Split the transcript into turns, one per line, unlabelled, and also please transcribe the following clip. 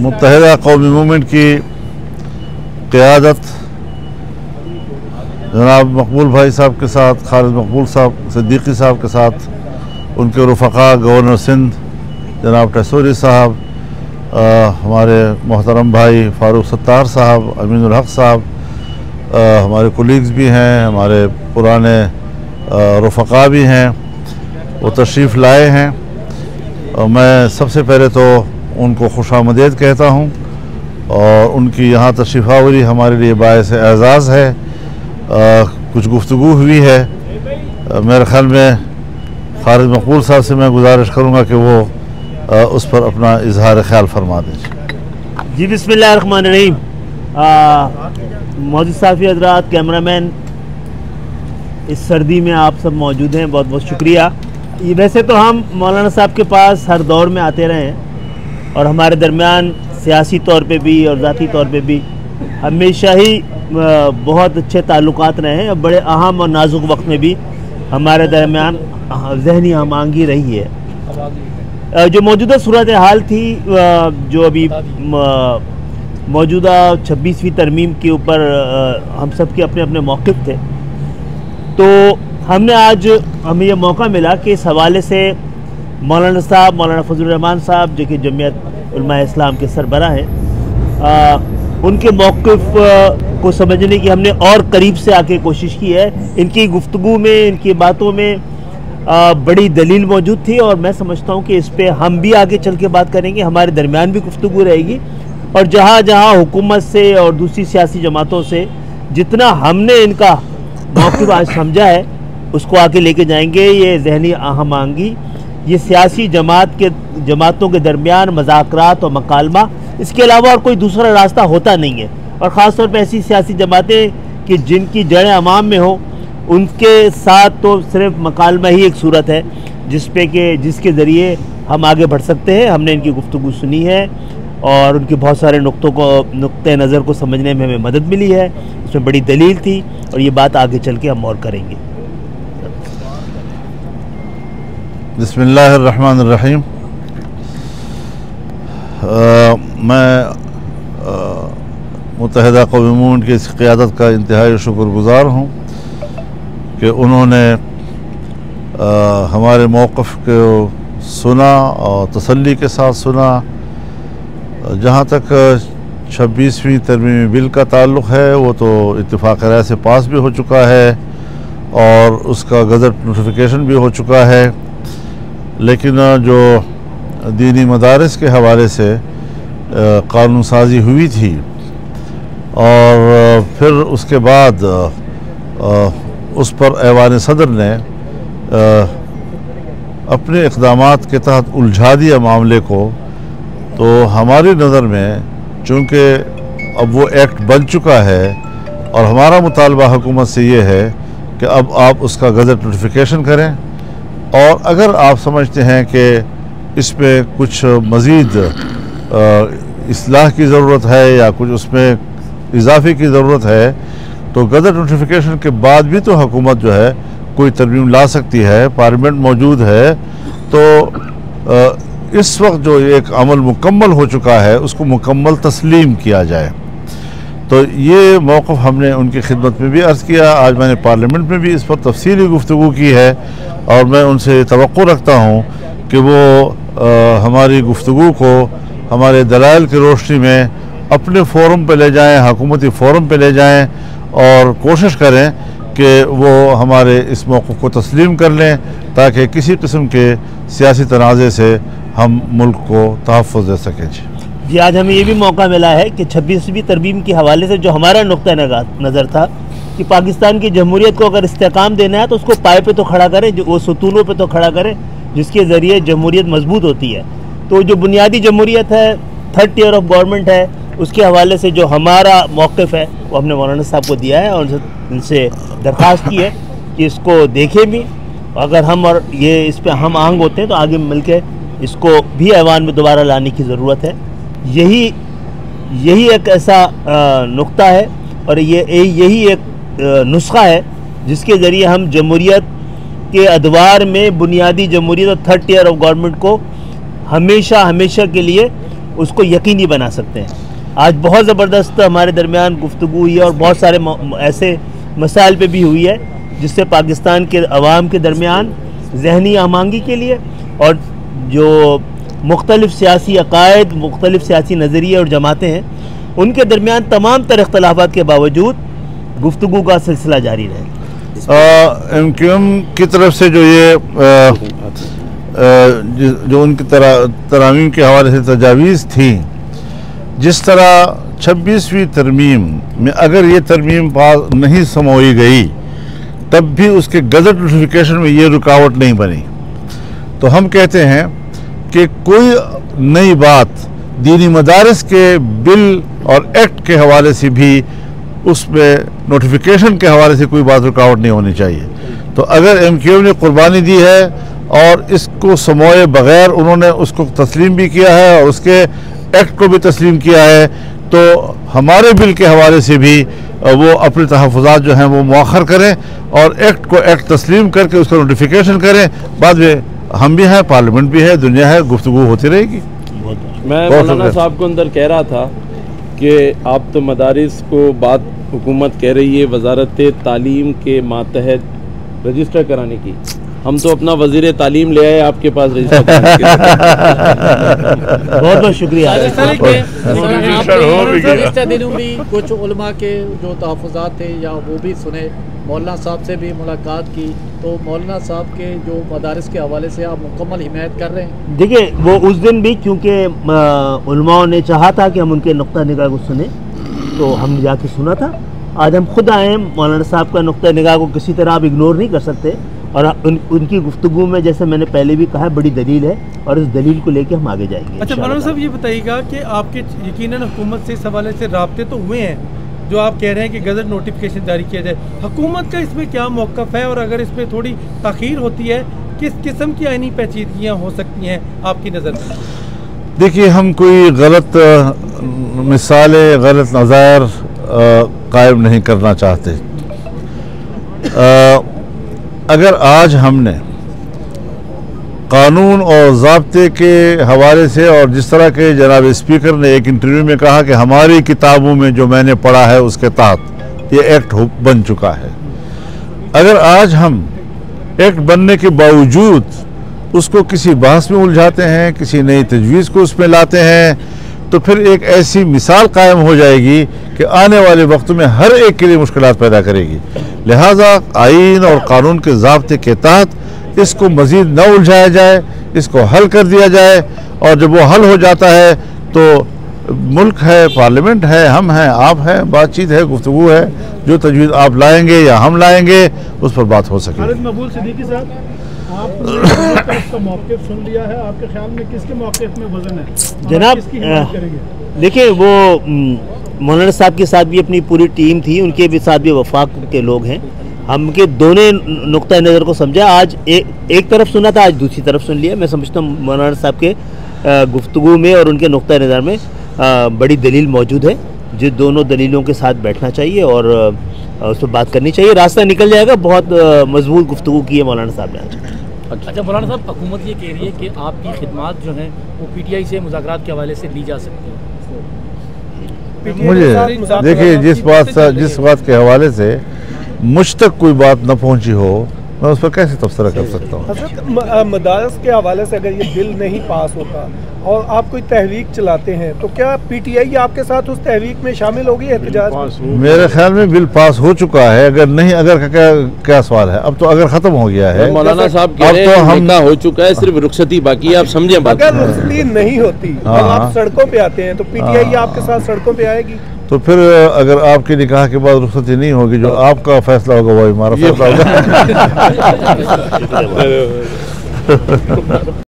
मुत्तहिदा कौमी मूवमेंट की क़यादत जनाब मकबूल भाई साहब के साथ, खालिद मकबूल साहब, सिद्दीकी साहब के साथ, उनके रुफ़क़ा गवर्नर सिंध जनाब टैसूरी साहब, हमारे मोहतरम भाई फ़ारूक सत्तार साहब, अमीनुल हक साहब, हमारे कोलीग्स भी हैं, हमारे पुराने रुफ़क़ा भी हैं, वो तशरीफ़ लाए हैं। और मैं सबसे पहले तो उनको खुशामदीद कहता हूँ और उनकी यहाँ तशरीफ़ आवरी हमारे लिए बायस एज़ाज़ है। कुछ गुफ्तगू हुई है, मेरे ख़्याल में खालिद मकबूल साहब से मैं गुजारिश करूँगा कि वो उस पर अपना इजहार ख्याल फरमा दीजिए।
जी बिस्मिल्लाहिर्रहमानिर्रहीम। मौजूद साफ़ी हज़रात, कैमरामैन, इस सर्दी में आप सब मौजूद हैं, बहुत बहुत शुक्रिया। ये वैसे तो हम मौलाना साहब के पास हर दौर में आते रहे हैं और हमारे दरमियान सियासी तौर पे भी और ज़ाती तौर पे भी हमेशा ही बहुत अच्छे ताल्लुकात रहे हैं और बड़े अहम और नाजुक वक्त में भी हमारे दरमियान ज़हनी हमांगी रही है। जो मौजूदा सूरत हाल थी, जो अभी मौजूदा 26वीं तरमीम के ऊपर हम सब के अपने अपने मौक़िफ़ थे, तो हमने आज हमें यह मौका मिला कि इस हवाले से मौलाना साहब, मौलाना फजलुर रहमान साहब जो कि जमीयत उलमाए इस्लाम के सरबरा हैं, उनके मौक़िफ़ को समझने की हमने और करीब से आके कोशिश की है। इनकी गुफ्तगू में, इनकी बातों में बड़ी दलील मौजूद थी और मैं समझता हूँ कि इस पर हम भी आगे चल के बात करेंगे, हमारे दरमियान भी गुफ्तगू रहेगी और जहाँ जहाँ हुकूमत से और दूसरी सियासी जमातों से जितना हमने इनका मौक़िफ़ आज समझा है उसको आगे लेके जाएंगे। ये ज़हनी आहमांगी, ये सियासी जमातों के दरमियान मज़ाकरात और मकालमा, इसके अलावा और कोई दूसरा रास्ता होता नहीं है। और ख़ास तौर पर ऐसी सियासी जमातें कि जिनकी जड़ें अवाम में हो, उनके साथ तो सिर्फ मकालमा ही एक सूरत है जिसके ज़रिए हम आगे बढ़ सकते हैं। हमने इनकी गुफ्तगू सुनी है और उनके बहुत सारे नुक्ते नज़र को समझने में हमें मदद मिली है, उसमें बड़ी दलील थी और ये बात आगे चल के हम और करेंगे।
बिस्मिल्लाहिर्रहमानिर्रहीम। मैं मुत्तहिदा कौमी मूवमेंट की इस क़यादत का इंतहाई शुक्रगुज़ार हूँ कि उन्होंने हमारे मौक़िफ़ को सुना और तसल्ली के साथ सुना। जहाँ तक 26वीं तरमीमी बिल का ताल्लुक़ है, वो तो इत्तिफ़ाक़ राय से पास भी हो चुका है और उसका गज़ट नोटिफिकेशन भी हो चुका है, लेकिन जो दीनी मदारिस के हवाले से कानून साजी हुई थी और फिर उसके बाद उस पर ऐवान सदर ने अपने इक़दामात के तहत उलझा दिया मामले को, तो हमारी नज़र में चूँकि अब वो एक्ट बन चुका है और हमारा मुतालबा हुकूमत से ये है कि अब आप उसका गज़ट नोटिफिकेशन करें और अगर आप समझते हैं कि इसमें कुछ मज़ीद इस्लाह की ज़रूरत है या कुछ उसमें इजाफ़े की ज़रूरत है, तो गज़ट नोटिफिकेशन के बाद भी तो हुकूमत जो है कोई तरमीम ला सकती है, पार्लियामेंट मौजूद है। तो इस वक्त जो एक अमल मुकम्मल हो चुका है उसको मुकम्मल तस्लीम किया जाए। तो ये मौक़िफ़ हमने उनकी खिदमत में भी अर्ज़ किया, आज मैंने पार्लियामेंट में भी इस पर तफसीली गुफ्तगू की है और मैं उनसे तवक्को रखता हूँ कि वो हमारी गुफ्तगू को हमारे दलाइल की रोशनी में अपने फ़ोरम पे ले जाएं, हुकूमती फ़ोरम पे ले जाएं और कोशिश करें कि वो हमारे इस मौक़िफ़ को तस्लीम कर लें ताकि किसी किस्म के सियासी तनाज़े से हम मुल्क को तहफ़्फ़ुज़ दे सकें।
जी, आज हमें ये भी मौका मिला है कि 26वीं तरमीम के हवाले से जो हमारा नुक्ता नज़र था कि पाकिस्तान की जमहूरियत को अगर इस्तेहकाम देना है तो उसको पाए पे तो खड़ा करें, वो सतूनों पे तो खड़ा करें जिसके ज़रिए जमहूरियत मजबूत होती है। तो जो बुनियादी जमहूरियत है, 3rd टियर ऑफ गवर्नमेंट है, उसके हवाले से जो हमारा मौक़िफ़ है वो हमने मौलाना साहब को दिया है और उनसे दरख्वास्त की है कि इसको देखें भी, अगर हम और ये इस पर हम आहंग होते हैं तो आगे मिल के इसको भी ऐवान में दोबारा लाने की ज़रूरत है। यही एक ऐसा नुक्ता है और यही एक नुस्खा है जिसके ज़रिए हम जमहूरियत के अदवार में बुनियादी जमहूरियत और 3rd टियर ऑफ गवर्नमेंट को हमेशा हमेशा के लिए उसको यकीनी बना सकते हैं। आज बहुत ज़बरदस्त हमारे दरमियान गुफ्तगू हुई है और बहुत सारे ऐसे मसाइल पे भी हुई है जिससे पाकिस्तान के अवाम के दरमियान ज़हनी आमांगी के लिए और जो मुख्तलिफ़ सियासी अकायद, मुख्तलिफ़ सियासी नज़रिए और जमातें हैं, उनके दरमियान तमाम तर इख्तलाफात के बावजूद गुफ्तगू का सिलसिला जारी रहे।
MQM की तरफ से जो ये जो उनकी तरामीम के हवाले से तजावीज़ थी, जिस तरह 26वीं तरमीम में अगर ये तरमीम पास नहीं समोई गई तब भी उसके गज़ट नोटिफिकेशन में ये रुकावट नहीं बनी, तो हम कहते हैं कि कोई नई बात दीनी मदारिस के बिल और एक्ट के हवाले से भी उसमें नोटिफिकेशन के हवाले से कोई बात रुकावट नहीं होनी चाहिए। तो अगर MQM ने कुर्बानी दी है और इसको समोए बगैर उन्होंने उसको तस्लीम भी किया है और उसके एक्ट को भी तस्लीम किया है, तो हमारे बिल के हवाले से भी वो अपने तहफ़्फ़ुज़ात जो हैं वो मौखर करें और एक्ट को एक्ट तस्लीम करके उसका नोटिफिकेशन करें। बाद में हम भी हैं, पार्लियामेंट भी है, दुनिया है, गुफ्तगू होती रहेगी।
मैं मौलाना साहब को अंदर कह रहा था कि आप तो मदारिस को बात हुकूमत कह रही है वजारत तालीम के मातहत रजिस्टर कराने की, हम तो अपना वजीर तालीम ले आए आपके पास रजिस्टर कराने के
बहुत बहुत शुक्रिया।
गुज़िश्ता दिनों भी कुछ उलमा के जो तहफ़्फ़ुज़ात थे या वो भी सुने, मौलाना साहब से भी मुलाकात की, तो मौलाना साहब के जो मदारिस के हवाले से आप मुकम्मल हिमायत कर रहे हैं?
देखिए, वो उस दिन भी क्योंकि उलमाओं ने चाहा था कि हम उनके नुक्ता निगाह को सुने, तो हम जाके सुना था। आज हम खुद आए हैं, मौलाना साहब का नुक्ता निगाह को किसी तरह आप इग्नोर नहीं कर सकते और उनकी गुफ्तगू में, जैसे मैंने पहले भी कहा, बड़ी दलील है और इस दलील को लेके हम आगे जाएंगे।
अच्छा मौलाना साहब, ये बताइएगा कि आपके यकीनन हुकूमत से इस हवाले से राब्ते तो हुए हैं, जो आप कह रहे हैं कि गज़ट नोटिफिकेशन जारी किया जाए, हुकूमत का इसमें क्या मौक़िफ़ है और अगर इसमें थोड़ी ताख़ीर होती है किस किस्म की आईनी पेचीदगियाँ हो सकती हैं आपकी नज़र में?
देखिए, हम कोई गलत मिसालें, गलत नज़ायर कायम नहीं करना चाहते। अगर आज हमने कानून और ज़ाब्ते के हवाले से, और जिस तरह के जनाब स्पीकर ने एक इंटरव्यू में कहा कि हमारी किताबों में जो मैंने पढ़ा है उसके तहत ये एक्ट बन चुका है, अगर आज हम एक्ट बनने के बावजूद उसको किसी बहस में उलझाते हैं, किसी नई तजवीज़ को उसमें लाते हैं, तो फिर एक ऐसी मिसाल कायम हो जाएगी कि आने वाले वक्तों में हर एक के लिए मुश्किलात पैदा करेगी। लिहाजा आईन और कानून के ज़ाब्ते के तहत इसको मज़ीद न उलझाया जाए, इसको हल कर दिया जाए, और जब वो हल हो जाता है तो मुल्क है, पार्लियामेंट है, हम हैं, आप हैं, बातचीत है, गुफ्तगू है, जो तजवीज़ आप लाएंगे या हम लाएंगे उस पर बात हो सके।
मकबूल सिद्दीकी साहब, आपने इसका मौक़िफ़ सुन लिया है, आपके ख्याल में किसके मौक़िफ़ में वज़न है
जनाब? देखिए, वो मौलाना साहब के साथ भी अपनी पूरी टीम थी, उनके भी साथ भी वफाक के लोग हैं, हमके दोनों नुक्ता नज़र को समझा। आज एक तरफ सुना था, आज दूसरी तरफ सुन लिया। मैं समझता हूँ मौलाना साहब के गुफ्तगू में और उनके नुक्ता नज़र में बड़ी दलील मौजूद है, जिन दोनों दलीलों के साथ बैठना चाहिए और उस पर बात करनी चाहिए, रास्ता निकल जाएगा। बहुत मजबूत गुफ्तगू की है मौलाना साहब ने आज।
अच्छा मौलाना साहब, हुकूमत ये कह रही है कि आपकी खिदमात जो हैं वो PTI से मुज़ाकरात के हवाले से ली जा सकती हैं।
मुझे देखिए, जिस बात के हवाले से मुझ तक कोई बात न पहुंची हो, मैं उस पर कैसे तबसरा कर सकता हूँ?
मदारस के हवाले से अगर ये बिल नहीं पास होता और आप कोई तहरीक चलाते हैं, तो क्या PTI आपके साथ उस तहरीक में शामिल होगी, एहतजाज?
मेरे ख्याल में बिल पास हो चुका है। अगर नहीं, अगर क्या सवाल है? अब तो अगर खत्म हो गया है।
मौलाना साहब कह रहे हैं हमला हो चुका है, सिर्फ रुखसती बाकी है, आप समझे बात।
अगर रुखसती नहीं होती, आप सड़कों पे आते हैं, तो PTI आपके साथ सड़कों पे आएगी?
तो फिर अगर आपके निकाह के बाद रुखसती नहीं होगी, जो आपका फैसला होगा वही हमारा फैसला होगा।